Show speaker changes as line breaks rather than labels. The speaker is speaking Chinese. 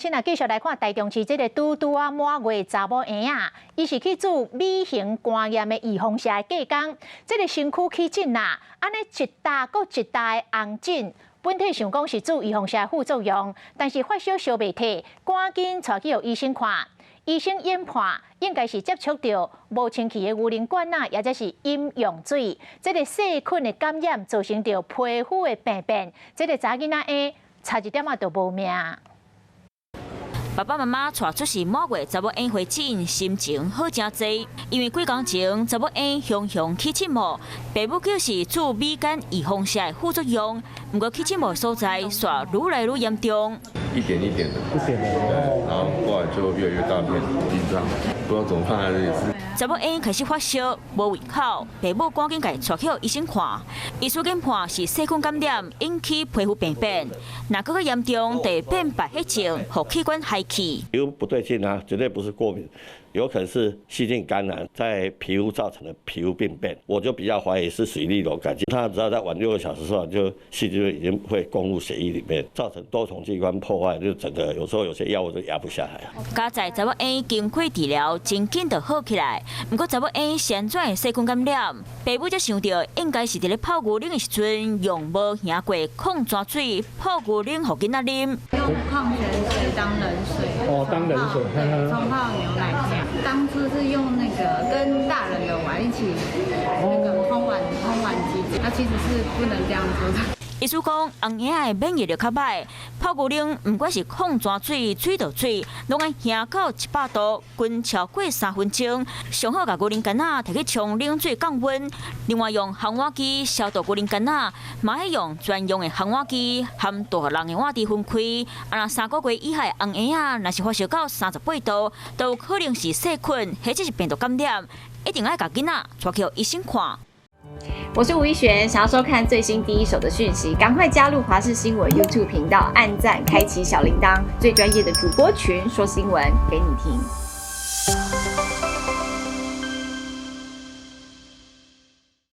亲啊，继续来看台中市这个拄啊满月查某婴啊，伊是去做美型肝炎的预防下的隔工，这个身躯起疹啊，安尼一大搁一大的红疹。 本体想讲是做预防下副作用，但是发烧烧袂退，赶紧带去予医生看。医生研判应该是接触到无清气的牛奶管啊，或者是饮用水，这个细菌的感染造成着皮肤的病变，这个查囡仔的差一点就无命。
爸爸妈妈带出是满月查某婴回诊，心情好真济，因为几工前查某婴雄起疹膜，爸母叫是做美肝预防下的副作用，不过起疹膜所在却愈来愈严重。
一点的，然后后来就越来越大片，紧张，不知道怎么办还是。
查某婴开始发烧，无胃口，爸母赶紧带带去医生看，医生研判是细菌感染引起皮肤病变，若更加严重，得变白血症，和器官害去。
皮肤不对劲啊，绝对不是过敏。 有可能是细菌感染在皮肤造成的皮肤病变，我就比较怀疑是水逆流感。他只要在晚6个小时之后，就细菌已经会攻入血液里面，造成多重器官破坏，就整个有时候有些药物都压不下来啊。
加在查某婴经过治疗，真紧就好起来。不过查某婴旋转细菌感染，爸母才想到应该是伫咧泡牛奶的时阵，用无行过矿泉水泡牛奶给囡仔啉。
用矿泉水当冷水，
当冷水，
冲泡牛奶酱。当初是用那个跟大人的碗一起那个烘碗机，它其实是不能这样做的。
医师讲，红婴仔的免疫力较歹，泡牛奶不管是矿泉水、水道水，拢爱烘到100度，均超过3分钟。上好把牛奶干仔摕去冲冷水降温。另外用烘碗机消毒牛奶干仔，嘛要用专用的烘碗机含大人的碗底分开。若3个月以下的红婴仔，若是发烧到38度，都有可能是细菌或者是病毒感染，一定要把囡仔带去医生看。
我是吴一璇，想要收看最新第一手的讯息，赶快加入华视新闻 YouTube 频道，按赞，开启小铃铛，最专业的主播群说新闻给你听。